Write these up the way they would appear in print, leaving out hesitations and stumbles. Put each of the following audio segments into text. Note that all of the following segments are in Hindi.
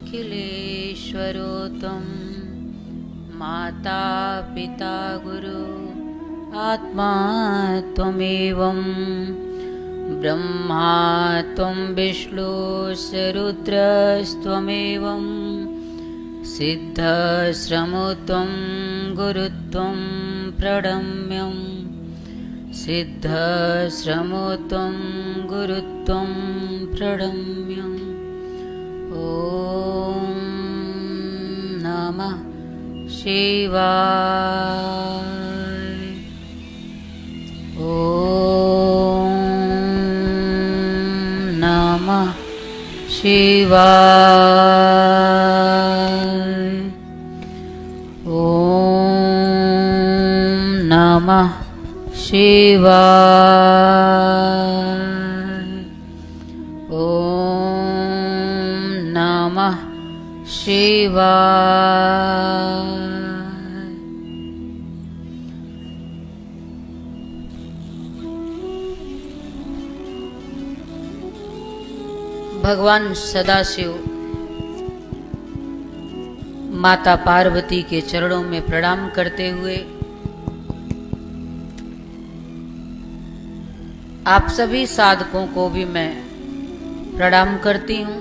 अखिलेश्वरो त्वं माता पिता गुरु आत्मा त्वमेवं ब्रह्मा त्वं विष्णुरुद्रस्त्वमेवं सिद्धश्रमो त्वं गुरुत्वं प्रणम्यं सिद्धश्रमो त्वं गुरुत्वं प्रणम्यम् ॐ नमः शिवाय। ॐ नमः शिवाय। ॐ नमः शिवाय। ॐ नमः शिवाय। भगवान सदाशिव माता पार्वती के चरणों में प्रणाम करते हुए आप सभी साधकों को भी मैं प्रणाम करती हूँ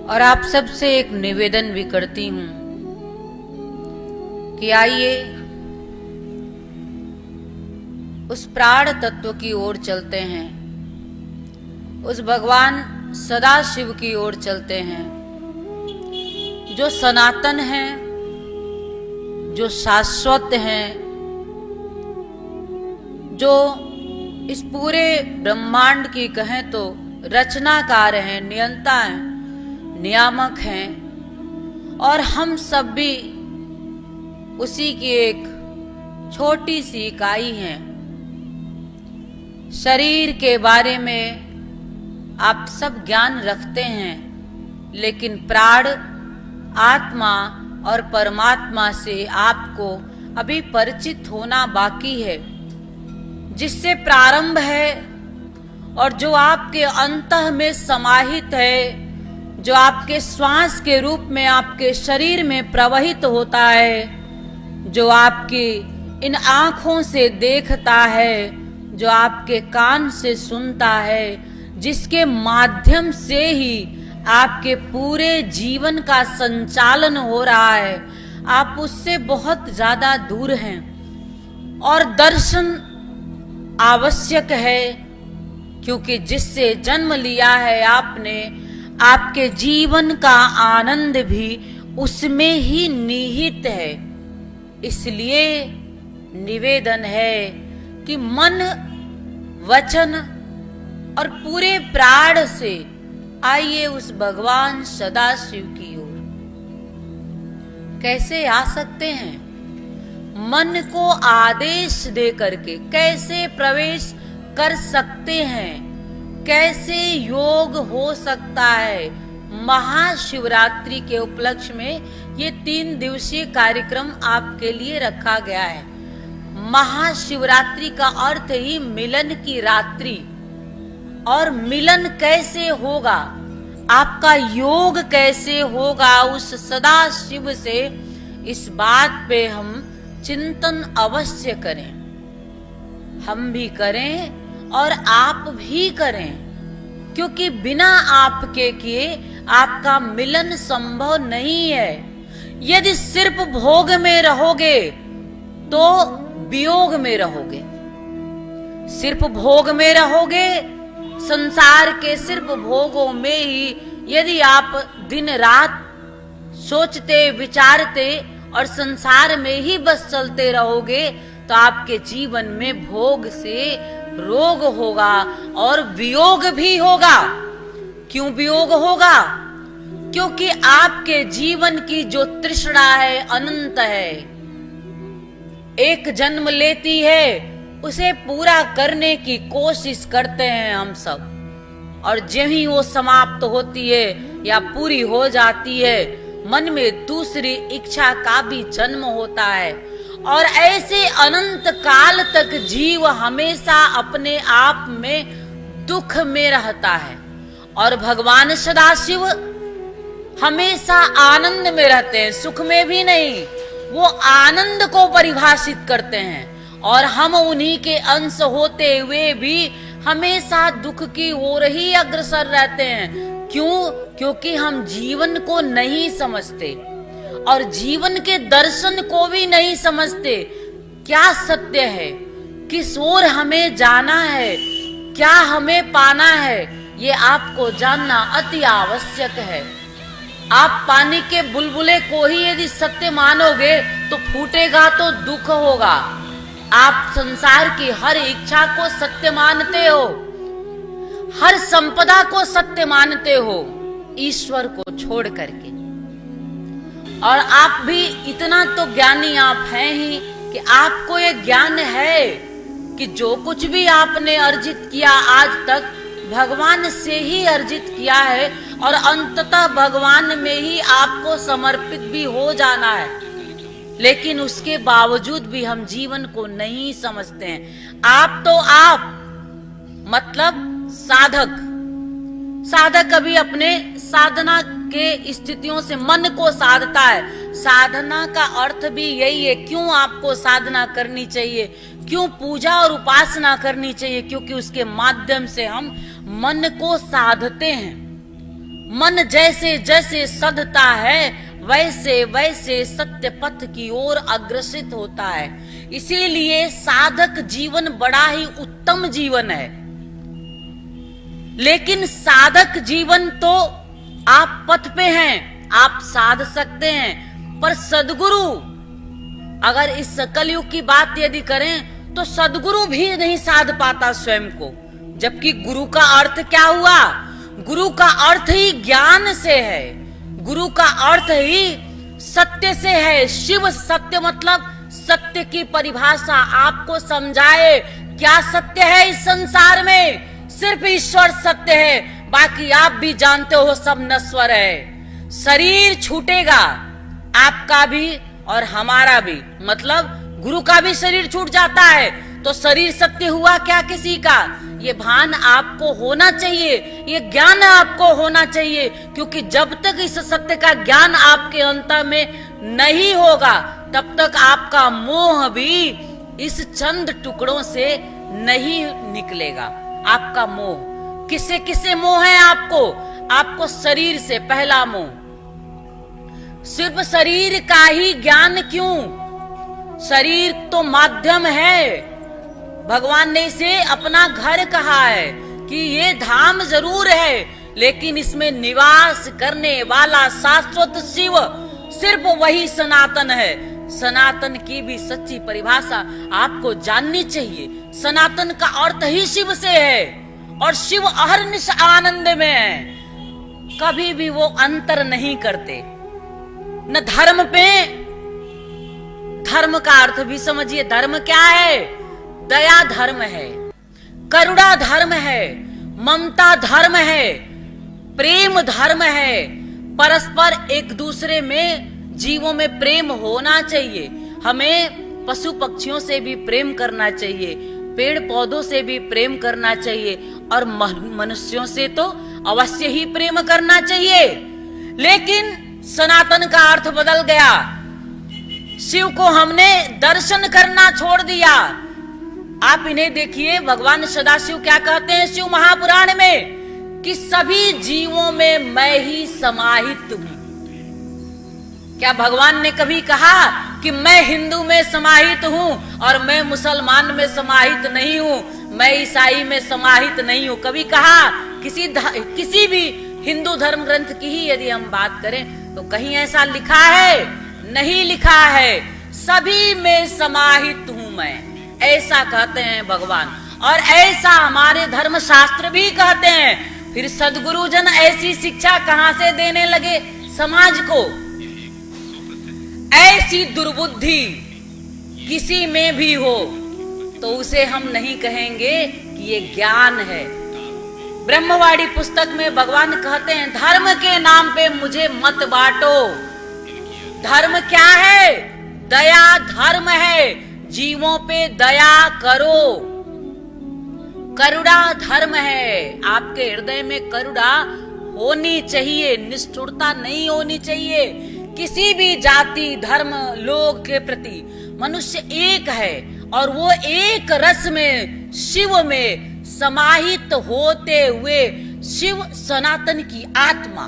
और आप सबसे एक निवेदन भी करती हूँ कि आइए उस प्राण तत्व की ओर चलते हैं, उस भगवान सदाशिव की ओर चलते हैं जो सनातन हैं, जो शाश्वत हैं, जो इस पूरे ब्रह्मांड की कहें तो रचनाकार हैं, नियंता हैं, नियामक हैं और हम सब भी उसी की एक छोटी सी इकाई हैं। शरीर के बारे में आप सब ज्ञान रखते हैं, लेकिन प्राण, आत्मा और परमात्मा से आपको अभी परिचित होना बाकी है, जिससे प्रारंभ है और जो आपके अंतः में समाहित है, जो आपके श्वास के रूप में आपके शरीर में प्रवाहित होता है, जो आपकी इन आँखों से देखता है, जो आपके कान से सुनता है, जिसके माध्यम से ही आपके पूरे जीवन का संचालन हो रहा है, आप उससे बहुत ज्यादा दूर हैं और दर्शन आवश्यक है, क्योंकि जिससे जन्म लिया है आपने, आपके जीवन का आनंद भी उसमें ही निहित है। इसलिए निवेदन है कि मन, वचन और पूरे प्राण से आइए उस भगवान सदाशिव की ओर। कैसे आ सकते हैं? मन को आदेश दे करके कैसे प्रवेश कर सकते हैं? कैसे योग हो सकता है? महाशिवरात्रि के उपलक्ष्य में ये 3 दिवसीय कार्यक्रम आपके लिए रखा गया है। महाशिवरात्रि का अर्थ ही मिलन की रात्रि, और मिलन कैसे होगा, आपका योग कैसे होगा उस सदाशिव से, इस बात पे हम चिंतन अवश्य करें। हम भी करें और आप भी करें, क्योंकि बिना आपके किए आपका मिलन संभव नहीं है। यदि सिर्फ भोग में रहोगे तो वियोग में रहोगे, सिर्फ भोग में रहोगे, संसार के सिर्फ भोगों में ही यदि आप दिन रात सोचते विचारते और संसार में ही बस चलते रहोगे, तो आपके जीवन में भोग से रोग होगा और वियोग भी होगा। क्यों वियोग होगा? क्योंकि आपके जीवन की जो तृष्णा है अनंत है, एक जन्म लेती है, उसे पूरा करने की कोशिश करते हैं हम सब, और जब ही वो समाप्त होती है या पूरी हो जाती है, मन में दूसरी इच्छा का भी जन्म होता है, और ऐसे अनंत काल तक जीव हमेशा अपने आप में दुख में रहता है। और भगवान सदाशिव हमेशा आनंद में रहते हैं, सुख में भी नहीं, वो आनंद को परिभाषित करते हैं। और हम उन्हीं के अंश होते हुए भी हमेशा दुख की ओर ही अग्रसर रहते हैं। क्यों? क्योंकि हम जीवन को नहीं समझते और जीवन के दर्शन को भी नहीं समझते। क्या सत्य है, किस ओर हमें जाना है, क्या हमें पाना है, ये आपको जानना अति आवश्यक है। आप पानी के बुलबुले को ही यदि सत्य मानोगे तो फूटेगा तो दुख होगा। आप संसार की हर इच्छा को सत्य मानते हो, हर संपदा को सत्य मानते हो, ईश्वर को छोड़ करके। और आप भी इतना तो ज्ञानी आप हैं ही कि आपको ये ज्ञान है कि जो कुछ भी आपने अर्जित किया आज तक भगवान से ही अर्जित किया है और अंततः भगवान में ही आपको समर्पित भी हो जाना है। लेकिन उसके बावजूद भी हम जीवन को नहीं समझते हैं। आप मतलब साधक अभी अपने साधना के स्थितियों से मन को साधता है। साधना का अर्थ भी यही है। क्यों आपको साधना करनी चाहिए, क्यों पूजा और उपासना करनी चाहिए? क्योंकि उसके माध्यम से हम मन को साधते हैं। मन जैसे जैसे सधता है वैसे वैसे सत्य पथ की ओर अग्रसित होता है। इसीलिए साधक जीवन बड़ा ही उत्तम जीवन है। लेकिन साधक जीवन तो आप पथ पे हैं, आप साध सकते हैं, पर सदगुरु, अगर इस कलयुग की बात यदि करें तो सदगुरु भी नहीं साध पाता स्वयं को। जबकि गुरु का अर्थ क्या हुआ? गुरु का अर्थ ही ज्ञान से है, गुरु का अर्थ ही सत्य से है। शिव सत्य मतलब सत्य की परिभाषा आपको समझाए। क्या सत्य है इस संसार में? सिर्फ ईश्वर सत्य है, बाकी आप भी जानते हो सब नश्वर है। शरीर छूटेगा, आपका भी और हमारा भी, मतलब गुरु का भी शरीर छूट जाता है तो शरीर सत्य हुआ क्या किसी का? ये भान आपको होना चाहिए, ये ज्ञान आपको होना चाहिए। क्योंकि जब तक इस सत्य का ज्ञान आपके अंतर में नहीं होगा तब तक आपका मोह भी इस चंद टुकड़ों से नहीं निकलेगा। आपका मोह किससे किससे मोह है? आपको शरीर से पहला मोह। सिर्फ शरीर का ही ज्ञान क्यों? शरीर तो माध्यम है। भगवान ने इसे अपना घर कहा है कि ये धाम जरूर है, लेकिन इसमें निवास करने वाला शाश्वत शिव सिर्फ वही सनातन है। सनातन की भी सच्ची परिभाषा आपको जाननी चाहिए। सनातन का अर्थ ही शिव से है और शिव अहर्निश आनंद में है। कभी भी वो अंतर नहीं करते। न धर्म पे, धर्म का अर्थ भी समझिए। धर्म क्या है? दया धर्म है, करुणा धर्म है, ममता धर्म है, प्रेम धर्म है। परस्पर एक दूसरे में जीवों में प्रेम होना चाहिए। हमें पशु पक्षियों से भी प्रेम करना चाहिए, पेड़ पौधों से भी प्रेम करना चाहिए और मनुष्यों से तो अवश्य ही प्रेम करना चाहिए। लेकिन सनातन का अर्थ बदल गया। शिव को हमने दर्शन करना छोड़ दिया। आप इन्हें देखिए, भगवान सदाशिव क्या कहते हैं शिव महापुराण में कि सभी जीवों में मैं ही समाहित हूं। क्या भगवान ने कभी कहा कि मैं हिंदू में समाहित हूं और मैं मुसलमान में समाहित नहीं हूं, मैं ईसाई में समाहित नहीं हूं? कभी कहा? किसी भी हिंदू धर्म ग्रंथ की ही यदि हम बात करें तो कहीं ऐसा लिखा है? नहीं लिखा है। सभी में समाहित हूं मैं, ऐसा कहते हैं भगवान। और ऐसा हमारे धर्म शास्त्र भी कहते हैं। फिर सदगुरु जन ऐसी शिक्षा कहां से देने लगे समाज को? ऐसी दुर्बुद्धि किसी में भी हो तो उसे हम नहीं कहेंगे कि ये ज्ञान है। ब्रह्मवाणी पुस्तक में भगवान कहते हैं धर्म के नाम पे मुझे मत बांटो। धर्म क्या है? दया धर्म है। जीवों पे दया करो। करुणा धर्म है। आपके हृदय में करुणा होनी चाहिए, निष्ठुरता नहीं होनी चाहिए। किसी भी जाति धर्म लोग के प्रति मनुष्य एक है और वो एक रस में शिव में समाहित होते हुए शिव सनातन की आत्मा,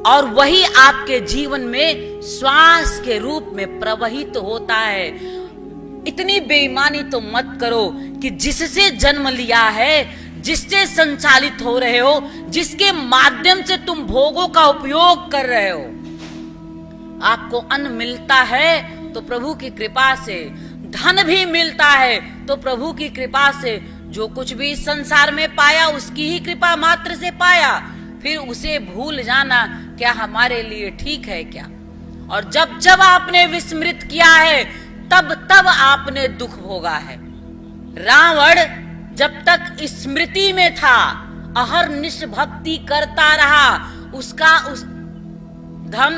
और वही आपके जीवन में श्वास के रूप में प्रवाहित होता है। इतनी बेईमानी तो मत करो कि जिससे जन्म लिया है, जिससे संचालित हो रहे हो, जिसके माध्यम से तुम भोगों का उपयोग कर रहे हो, आपको अन्न मिलता है तो प्रभु की कृपा से, धन भी मिलता है तो प्रभु की कृपा से, जो कुछ भी संसार में पाया उसकी ही कृपा मात्र से पाया, फिर उसे भूल जाना क्या हमारे लिए ठीक है क्या? और जब जब आपने विस्मृत किया है तब तब आपने दुख भोगा है। रावण जब तक स्मृति में था, अहर्निश भक्ति करता रहा, उसका उस धन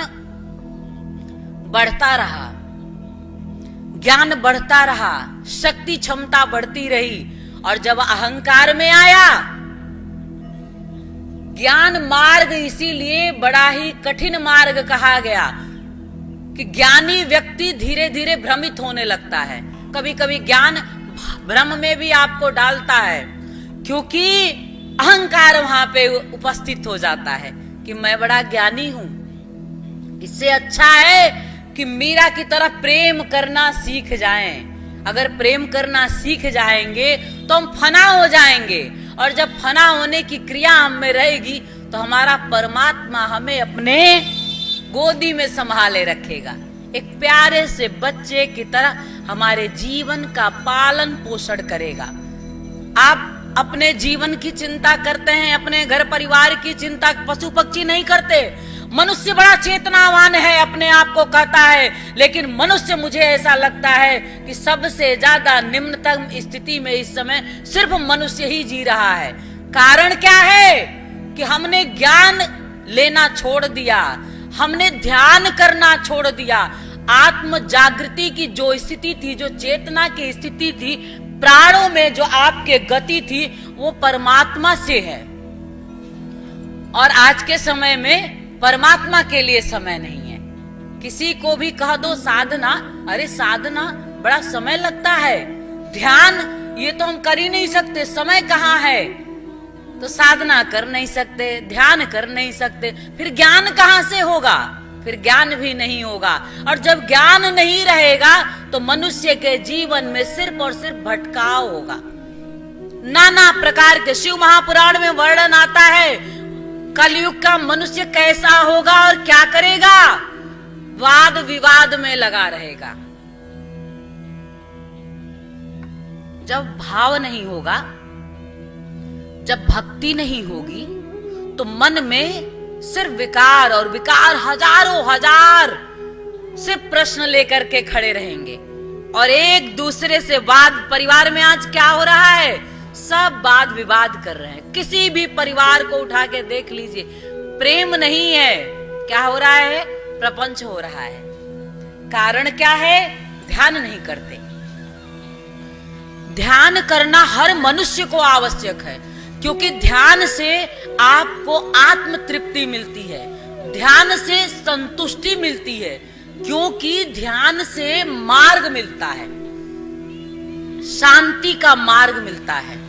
बढ़ता रहा, ज्ञान बढ़ता रहा, शक्ति क्षमता बढ़ती रही, और जब अहंकार में आया, ज्ञान मार्ग इसीलिए बड़ा ही कठिन मार्ग कहा गया कि ज्ञानी व्यक्ति धीरे धीरे भ्रमित होने लगता है। कभी कभी ज्ञान भ्रम में भी आपको डालता है, क्योंकि अहंकार वहां पे उपस्थित हो जाता है कि मैं बड़ा ज्ञानी हूं। इससे अच्छा है कि मीरा की तरह प्रेम करना सीख जाएं। अगर प्रेम करना सीख जाएंगे तो हम फना हो जाएंगे, और जब फना होने की क्रिया हम में रहेगी तो हमारा परमात्मा हमें अपने गोदी में संभाले रखेगा। एक प्यारे से बच्चे की तरह हमारे जीवन का पालन पोषण करेगा। आप अपने जीवन की चिंता करते हैं, अपने घर परिवार की चिंता पशु पक्षी नहीं करते। मनुष्य बड़ा चेतनावान है, अपने आप को कहता है, लेकिन मनुष्य मुझे ऐसा लगता है कि सबसे ज्यादा निम्नतम स्थिति में इस समय सिर्फ मनुष्य ही जी रहा है। कारण क्या है कि हमने ज्ञान लेना छोड़ दिया, हमने ध्यान करना छोड़ दिया। आत्म जागृति की जो स्थिति थी, जो चेतना की स्थिति थी, प्राणों में जो आपके गति थी, वो परमात्मा से है। और आज के समय में परमात्मा के लिए समय नहीं है। किसी को भी कह दो साधना, अरे साधना बड़ा समय लगता है, ध्यान ये तो हम कर ही नहीं सकते, समय कहाँ है? तो साधना कर नहीं सकते, ध्यान कर नहीं सकते, फिर ज्ञान कहाँ से होगा? फिर ज्ञान भी नहीं होगा। और जब ज्ञान नहीं रहेगा तो मनुष्य के जीवन में सिर्फ और सिर्फ भटकाव होगा। नाना प्रकार के शिव महापुराण में वर्णन आता है कलयुग का मनुष्य कैसा होगा और क्या करेगा। वाद विवाद में लगा रहेगा। जब भाव नहीं होगा, जब भक्ति नहीं होगी, तो मन में सिर्फ विकार और विकार हजारों हजार सिर्फ प्रश्न लेकर के खड़े रहेंगे और एक दूसरे से वाद। परिवार में आज क्या हो रहा है? सब वाद विवाद कर रहे हैं। किसी भी परिवार को उठा के देख लीजिए, प्रेम नहीं है। क्या हो रहा है? प्रपंच हो रहा है। कारण क्या है? ध्यान नहीं करते। ध्यान करना हर मनुष्य को आवश्यक है, क्योंकि ध्यान से आपको आत्म तृप्ति मिलती है, ध्यान से संतुष्टि मिलती है, क्योंकि ध्यान से मार्ग मिलता है, शांति का मार्ग मिलता है।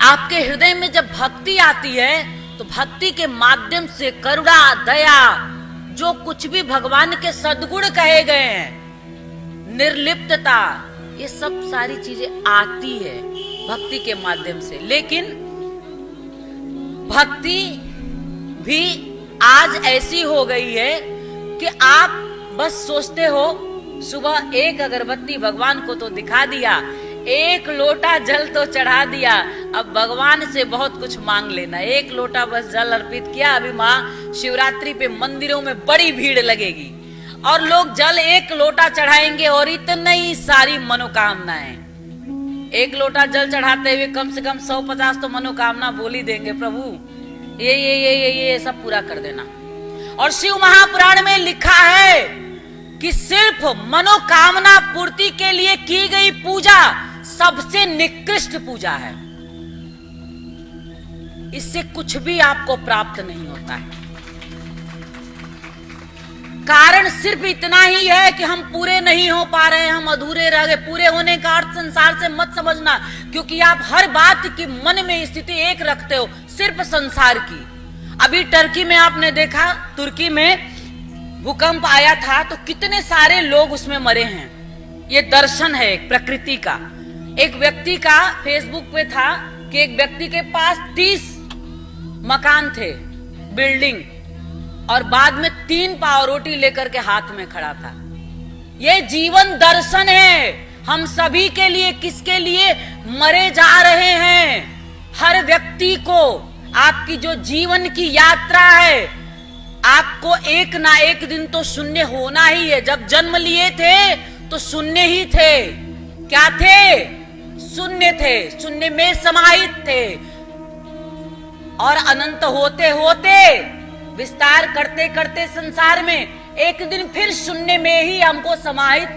आपके हृदय में जब भक्ति आती है तो भक्ति के माध्यम से करुणा, दया, जो कुछ भी भगवान के सद्गुण कहे गए हैं, निर्लिप्तता, ये सब सारी चीजें आती है भक्ति के माध्यम से। लेकिन भक्ति भी आज ऐसी हो गई है कि आप बस सोचते हो सुबह एक अगरबत्ती भगवान को तो दिखा दिया, एक लोटा जल तो चढ़ा दिया, अब भगवान से बहुत कुछ मांग लेना। एक लोटा बस जल अर्पित किया। अभी माँ शिवरात्रि पे मंदिरों में बड़ी भीड़ लगेगी और लोग जल एक लोटा चढ़ाएंगे और इतनी सारी मनोकामनाएं। एक लोटा जल चढ़ाते हुए कम से कम 150 तो मनोकामना बोल ही देंगे, प्रभु ये सब पूरा कर देना। और शिव महापुराण में लिखा है कि सिर्फ मनोकामना पूर्ति के लिए की गई पूजा सबसे निकृष्ट पूजा है। इससे कुछ भी आपको प्राप्त नहीं होता है। कारण सिर्फ इतना ही है कि हम पूरे नहीं हो पा रहे हैं, हम अधूरे रह गए। पूरे होने का अर्थ संसार से मत समझना, क्योंकि आप हर बात की मन में स्थिति एक रखते हो, सिर्फ संसार की। अभी टर्की में आपने देखा, तुर्की में भूकंप आया था तो कितने सारे लोग उसमें मरे हैं। ये दर्शन है एक प्रकृति का। एक व्यक्ति का फेसबुक पे था कि एक व्यक्ति के पास 30 मकान थे, बिल्डिंग, और बाद में 3 पाव रोटी लेकर के हाथ में खड़ा था। ये जीवन दर्शन है हम सभी के लिए। किसके लिए मरे जा रहे हैं? हर व्यक्ति को आपकी जो जीवन की यात्रा है, आपको एक ना एक दिन तो शून्य होना ही है। जब जन्म लिए थे तो शून्य ही थे। क्या थे? शून्य थे, शून्य में समाहित थे, और अनंत होते होते, विस्तार करते करते संसार में एक दिन फिर शून्य में ही हमको समाहित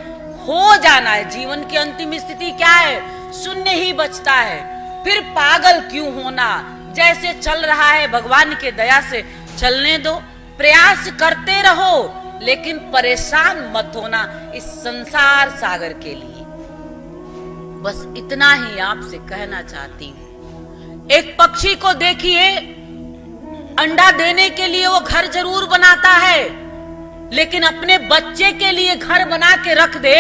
हो जाना है। जीवन की अंतिम स्थिति क्या है? शून्य ही बचता है। फिर पागल क्यों होना? जैसे चल रहा है भगवान के दया से चलने दो, प्रयास करते रहो, लेकिन परेशान मत होना इस संसार सागर के लिए। बस इतना ही आपसे कहना चाहती हूं। एक पक्षी को देखिए, अंडा देने के लिए वो घर जरूर बनाता है, लेकिन अपने बच्चे के लिए घर बना के रख दे,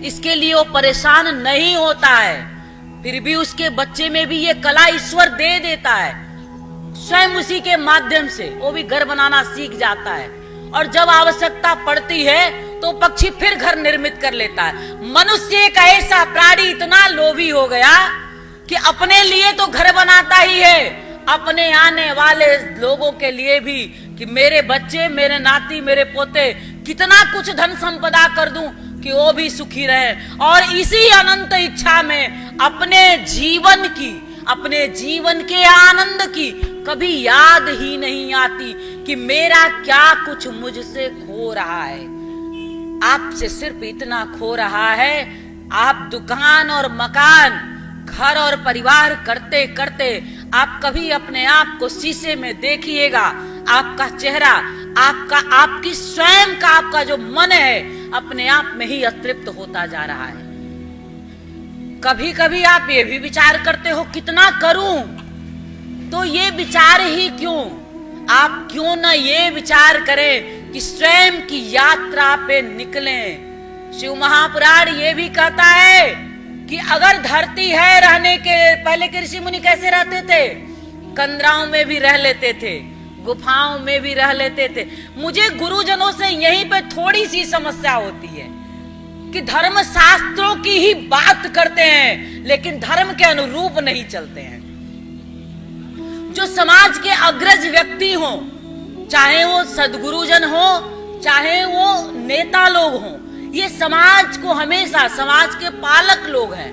इसके लिए वो परेशान नहीं होता है। फिर भी उसके बच्चे में भी ये कला ईश्वर दे देता है, स्वयं उसी के माध्यम से वो भी घर बनाना सीख जाता है। और जब आवश्यकता पड़ती है तो पक्षी फिर घर निर्मित कर लेता है। मनुष्य एक ऐसा प्राणी इतना लोभी हो गया कि अपने लिए तो घर बनाता ही है, अपने आने वाले लोगों के लिए भी, कि मेरे बच्चे, मेरे नाती, मेरे पोते, कितना कुछ धन संपदा कर दूं कि वो भी सुखी रहे। और इसी अनंत इच्छा में अपने जीवन के आनंद की कभी याद ही नहीं आती कि मेरा क्या कुछ मुझसे खो रहा है। आपसे सिर्फ इतना खो रहा है, आप दुकान और मकान, घर और परिवार करते करते आप कभी अपने आप को शीशे में देखिएगा। आपका चेहरा, आपकी स्वयं का, आपका जो मन है अपने आप में ही अतृप्त होता जा रहा है। कभी कभी आप ये भी विचार करते हो कितना करूं, तो ये विचार ही क्यों? आप क्यों ना ये विचार करें कि स्वयं की यात्रा पे निकलें। शिव महापुराण ये भी कहता है कि अगर धरती है रहने के, पहले के ऋषि मुनि कैसे रहते थे? कंदराओं में भी रह लेते थे, गुफाओं में भी रह लेते थे। मुझे गुरुजनों से यहीं पे थोड़ी सी समस्या होती है कि धर्म शास्त्रों की ही बात करते हैं, लेकिन धर्म के अनुरूप नहीं चलते हैं। जो समाज के अग्रज व्यक्ति हो, चाहे वो सद्गुरुजन हो, चाहे वो नेता लोग हो, ये समाज को हमेशा, समाज के पालक लोग हैं,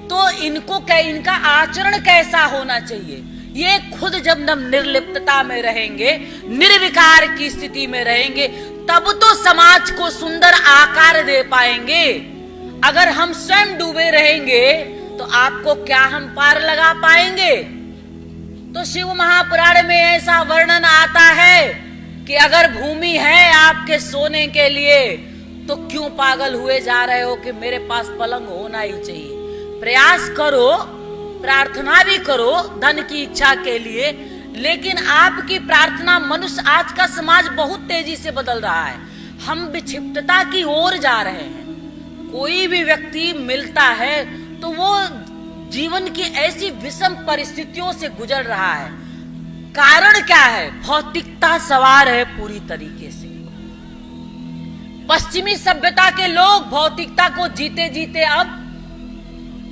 तो इनका आचरण कैसा होना चाहिए? ये खुद जब निर्लिप्तता में रहेंगे, निर्विकार की स्थिति में रहेंगे, तब तो समाज को सुंदर आकार दे पाएंगे। अगर हम स्वयं डूबे रहेंगे तो आपको क्या हम पार लगा पाएंगे? तो शिव महापुराण में ऐसा वर्णन आता है कि अगर भूमि है आपके सोने के लिए, तो क्यों पागल हुए जा रहे हो कि मेरे पास पलंग होना ही चाहिए। प्रयास करो, प्रार्थना भी करो धन की इच्छा के लिए, लेकिन आपकी प्रार्थना, मनुष्य, आज का समाज बहुत तेजी से बदल रहा है। हम विक्षिप्तता की ओर जा रहे हैं। कोई भी व्यक्ति मिलता है तो वो जीवन की ऐसी विषम परिस्थितियों से गुजर रहा है। कारण क्या है? भौतिकता सवार है पूरी तरीके से। पश्चिमी सभ्यता के लोग भौतिकता को जीते जीते अब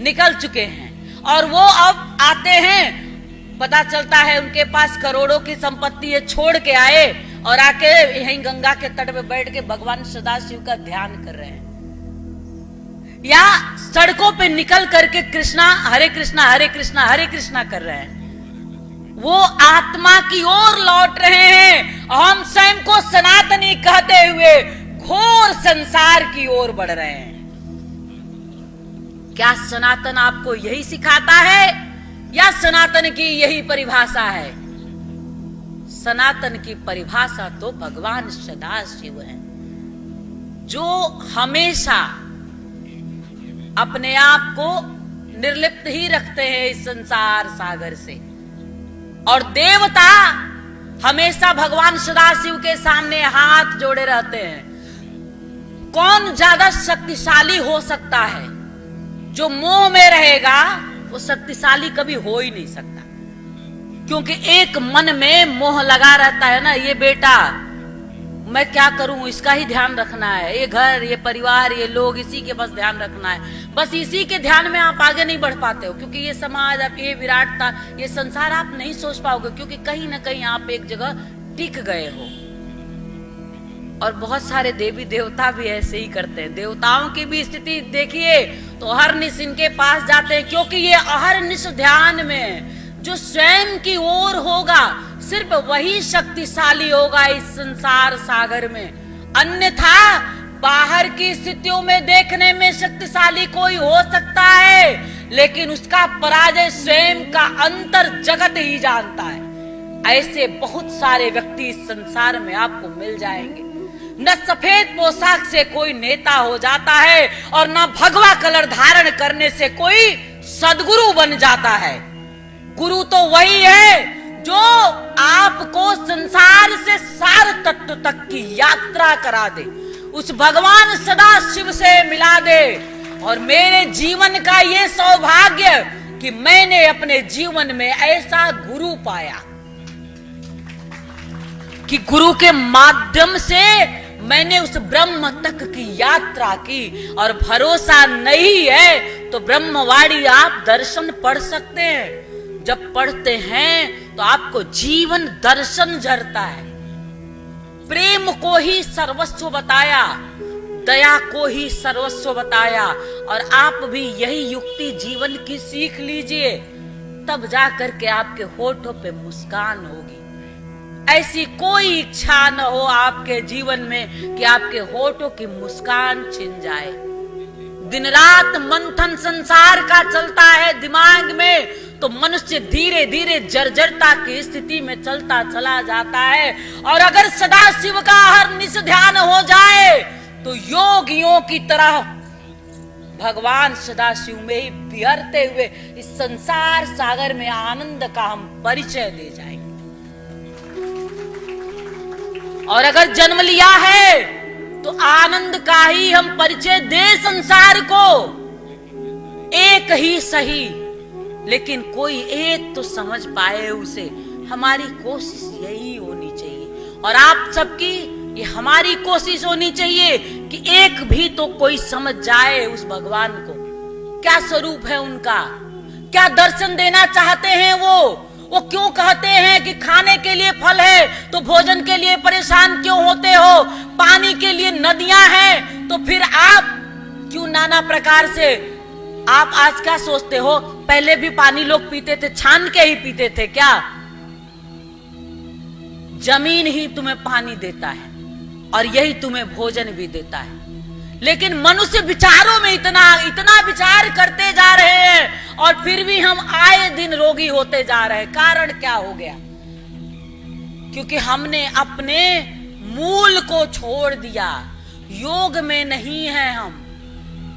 निकल चुके हैं, और वो अब आते हैं, पता चलता है उनके पास करोड़ों की संपत्ति है, छोड़ के आए और आके यहीं गंगा के तट पे बैठ के भगवान सदाशिव का ध्यान कर रहे हैं, या सड़कों पे निकल करके कृष्णा हरे कृष्णा हरे कृष्णा हरे कृष्णा कर रहे हैं। वो आत्मा की ओर लौट रहे हैं, और हम स्वयं को सनातनी कहते हुए घोर संसार की ओर बढ़ रहे हैं। क्या सनातन आपको यही सिखाता है? या सनातन की यही परिभाषा है? सनातन की परिभाषा तो भगवान सदाशिव है, जो हमेशा अपने आप को निर्लिप्त ही रखते हैं इस संसार सागर से, और देवता हमेशा भगवान सदाशिव के सामने हाथ जोड़े रहते हैं। कौन ज्यादा शक्तिशाली हो सकता है? जो मोह में रहेगा वो शक्तिशाली कभी हो ही नहीं सकता, क्योंकि एक मन में मोह लगा रहता है ना, ये बेटा मैं क्या करूं, इसका ही ध्यान रखना है, ये घर, ये परिवार, ये लोग, इसी के बस ध्यान रखना है। बस इसी के ध्यान में आप आगे नहीं बढ़ पाते हो, क्योंकि ये समाज, आप ये विराटता, ये संसार आप नहीं सोच पाओगे, क्योंकि कहीं ना कहीं आप एक जगह टिक गए हो। और बहुत सारे देवी देवता भी ऐसे ही करते हैं। देवताओं की भी स्थिति देखिए तो अहरनिश इनके पास जाते हैं, क्योंकि ये अहरनिश ध्यान में जो स्वयं की ओर होगा सिर्फ वही शक्तिशाली होगा इस संसार सागर में। अन्यथा बाहर की स्थितियों में देखने में शक्तिशाली कोई हो सकता है, लेकिन उसका पराजय स्वयं का अंतर जगत ही जानता है। ऐसे बहुत सारे व्यक्ति इस संसार में आपको मिल जाएंगे। न सफेद पोशाक से कोई नेता हो जाता है और न भगवा कलर धारण करने से कोई सदगुरु बन जाता है। गुरु तो वही है जो आपको संसार से सार तत्व तक की यात्रा करा दे, उस भगवान सदाशिव से मिला दे। और मेरे जीवन का ये सौभाग्य कि मैंने अपने जीवन में ऐसा गुरु पाया कि गुरु के माध्यम से मैंने उस ब्रह्म तक की यात्रा की। और भरोसा नहीं है तो ब्रह्मवाणी आप दर्शन पढ़ सकते हैं। जब पढ़ते हैं तो आपको जीवन दर्शन झरता है। प्रेम को ही सर्वस्व बताया, दया को ही सर्वस्व बताया, और आप भी यही युक्ति जीवन की सीख लीजिए, तब जाकर के आपके होठों पे मुस्कान होगी। ऐसी कोई इच्छा न हो आपके जीवन में कि आपके होठों की मुस्कान छिन जाए। दिन रात मंथन संसार का चलता है दिमाग में, तो मनुष्य धीरे धीरे जर्जरता की स्थिति में चलता चला जाता है। और अगर सदाशिव का अहरनिश ध्यान हो जाए तो योगियों की तरह भगवान सदाशिव में ही बिहरते हुए इस संसार सागर में आनंद का हम परिचय दे जाएंगे। और अगर जन्म लिया है तो आनंद का ही हम परिचय दे संसार को। एक ही सही, लेकिन कोई एक तो समझ पाए उसे। हमारी कोशिश यही होनी चाहिए, और आप सबकी ये हमारी कोशिश होनी चाहिए कि एक भी तो कोई समझ जाए उस भगवान को। क्या स्वरूप है उनका, क्या दर्शन देना चाहते हैं वो क्यों कहते हैं कि खाने के लिए फल है तो भोजन के लिए परेशान क्यों होते हो, पानी के लिए नदियां हैं तो फिर आप क्यों नाना प्रकार से। आप आज क्या सोचते हो, पहले भी पानी लोग पीते थे, छान के ही पीते थे क्या? जमीन ही तुम्हें पानी देता है और यही तुम्हें भोजन भी देता है। लेकिन मनुष्य विचारों में इतना विचार करते जा रहे हैं और फिर भी हम आए दिन रोगी होते जा रहे हैं। कारण क्या हो गया? क्योंकि हमने अपने मूल को छोड़ दिया, योग में नहीं है हम।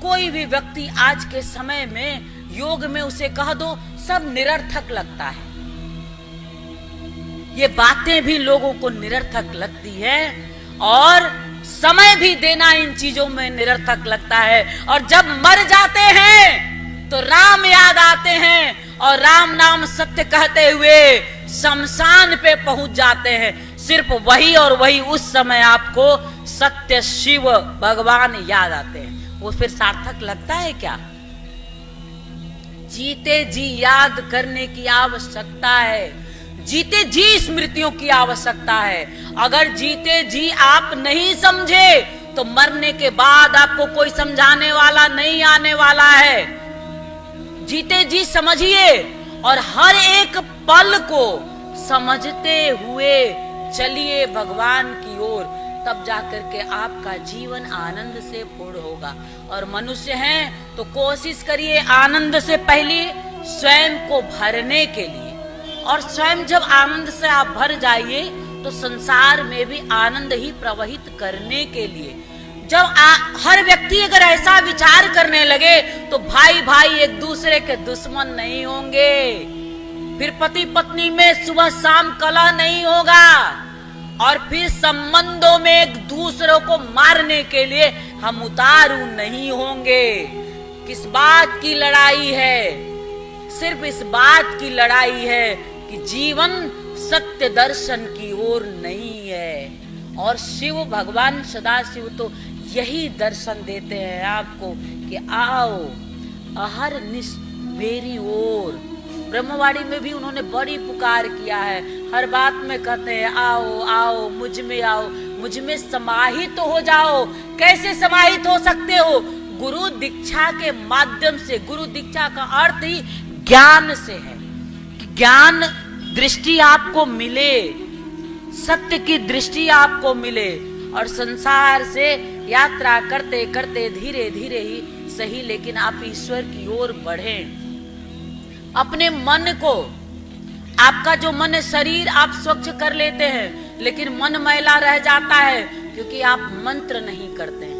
कोई भी व्यक्ति आज के समय में योग में उसे कह दो सब निरर्थक लगता है। ये बातें भी लोगों को निरर्थक लगती है और समय भी देना इन चीजों में निरर्थक लगता है। और जब मर जाते हैं तो राम याद आते हैं और राम नाम सत्य कहते हुए शमशान पे पहुंच जाते हैं। सिर्फ वही और वही उस समय आपको सत्य शिव भगवान याद आते हैं। वो फिर सार्थक लगता है क्या? जीते जी याद करने की आवश्यकता है, जीते जी स्मृतियों की आवश्यकता है। अगर जीते जी आप नहीं समझे तो मरने के बाद आपको कोई समझाने वाला नहीं आने वाला है। जीते जी समझिए और हर एक पल को समझते हुए चलिए भगवान की ओर, तब जाकर के आपका जीवन आनंद से पूर्ण होगा। और मनुष्य हैं तो कोशिश करिए आनंद से पहले स्वयं को भरने के लिए। और स्वयं जब आनंद से आप भर जाइए तो संसार में भी आनंद ही प्रवाहित करने के लिए। जब हर व्यक्ति अगर ऐसा विचार करने लगे तो भाई भाई एक दूसरे के दुश्मन नहीं होंगे, फिर पति पत्नी में सुबह शाम कलह नहीं होगा, और फिर संबंधों में एक दूसरे को मारने के लिए हम उतारू नहीं होंगे। किस बात की लड़ाई है? सिर्फ इस बात की लड़ाई है कि जीवन सत्य दर्शन की ओर नहीं है। और शिव भगवान सदाशिव तो यही दर्शन देते हैं आपको कि आओ अहरनिश मेरी ओर। ब्रह्मवाणी में भी उन्होंने बड़ी पुकार किया है, हर बात में कहते हैं आओ आओ मुझ में आओ, मुझ में समाहित हो जाओ। कैसे समाहित हो सकते हो? गुरु दीक्षा के माध्यम से। गुरु दीक्षा का अर्थ ही ज्ञान से है, ज्ञान दृष्टि आपको मिले, सत्य की दृष्टि आपको मिले, और संसार से यात्रा करते करते धीरे धीरे ही सही लेकिन आप ईश्वर की ओर बढ़ें। अपने मन को, आपका जो मन है, शरीर आप स्वच्छ कर लेते हैं लेकिन मन मैला रह जाता है क्योंकि आप मंत्र नहीं करते हैं।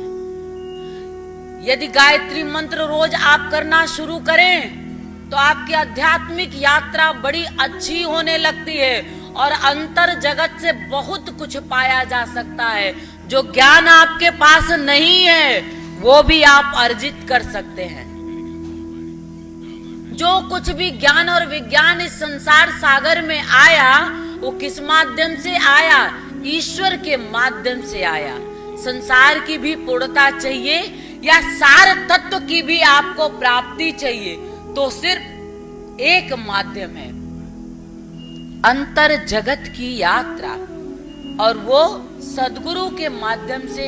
यदि गायत्री मंत्र रोज आप करना शुरू करें तो आपकी आध्यात्मिक यात्रा बड़ी अच्छी होने लगती है और अंतर जगत से बहुत कुछ पाया जा सकता है। जो ज्ञान आपके पास नहीं है वो भी आप अर्जित कर सकते हैं। जो कुछ भी ज्ञान और विज्ञान इस संसार सागर में आया वो किस माध्यम से आया? ईश्वर के माध्यम से आया। संसार की भी पूर्णता चाहिए या सार तत्व की भी आपको प्राप्ति चाहिए तो सिर्फ एक माध्यम है, अंतर जगत की यात्रा, और वो सद्गुरु के माध्यम से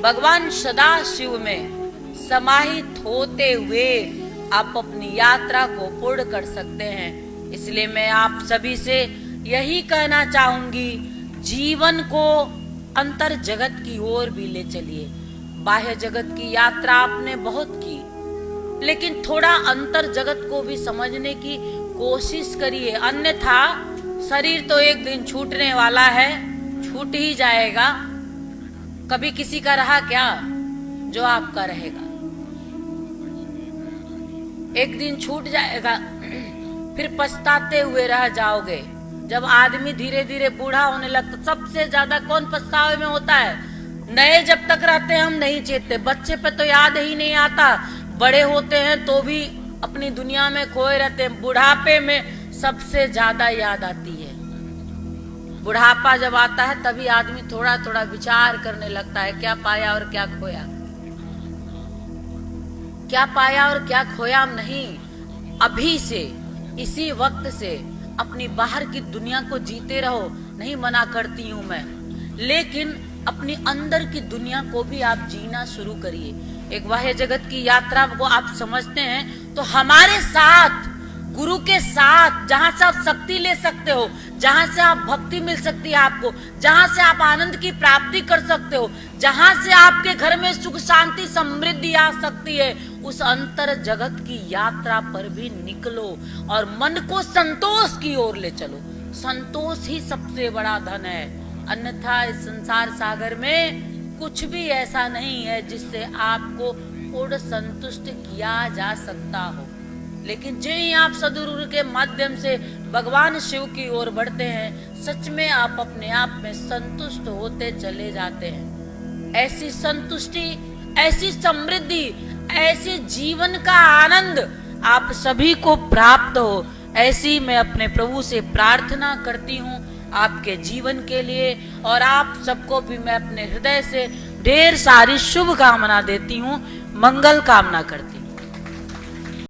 भगवान सदाशिव में समाहित होते हुए आप अपनी यात्रा को पूर्ण कर सकते हैं। इसलिए मैं आप सभी से यही कहना चाहूंगी, जीवन को अंतर जगत की ओर भी ले चलिए। बाह्य जगत की यात्रा आपने बहुत की लेकिन थोड़ा अंतर जगत को भी समझने की कोशिश करिए, अन्यथा शरीर तो एक दिन छूटने वाला है, छूट ही जाएगा। कभी किसी का रहा क्या जो आपका रहेगा? एक दिन छूट जाएगा, फिर पछताते हुए रह जाओगे। जब आदमी धीरे धीरे बूढ़ा होने लगता, सबसे ज्यादा कौन पछतावे में होता है? नए जब तक रहते हैं हम नहीं चेतते, बच्चे पे तो याद ही नहीं आता, बड़े होते हैं तो भी अपनी दुनिया में खोए रहते हैं, बुढ़ापे में सबसे ज्यादा याद आती है। बुढ़ापा जब आता है तभी आदमी थोड़ा थोड़ा विचार करने लगता है, क्या पाया और क्या खोया, क्या पाया और क्या खोया। नहीं, अभी से, इसी वक्त से अपनी बाहर की दुनिया को जीते रहो। नहीं मना करती हूं मैं, लेकिन अपनी अंदर की दुनिया को भी आप जीना शुरू करिए। एक बाह्य जगत की यात्रा को आप समझते हैं तो हमारे साथ, गुरु के साथ, जहां से आप शक्ति ले सकते हो, जहां से आप भक्ति मिल सकती है आपको, जहां से आप आनंद की प्राप्ति कर सकते हो, जहां से आपके घर में सुख शांति समृद्धि आ सकती है, उस अंतर जगत की यात्रा पर भी निकलो और मन को संतोष की ओर ले चलो। संतोष ही सबसे बड़ा धन है, अन्यथा इस संसार सागर में कुछ भी ऐसा नहीं है जिससे आपको पूर्ण संतुष्ट किया जा सकता हो। लेकिन जो ही आप सद्गुरु के माध्यम से भगवान शिव की ओर बढ़ते हैं, सच में आप अपने आप में संतुष्ट होते चले जाते हैं। ऐसी संतुष्टि, ऐसी समृद्धि, ऐसे जीवन का आनंद आप सभी को प्राप्त हो, ऐसी मैं अपने प्रभु से प्रार्थना करती हूँ आपके जीवन के लिए। और आप सबको भी मैं अपने हृदय से ढेर सारी शुभ कामना देती हूँ, मंगल कामना करती हूँ।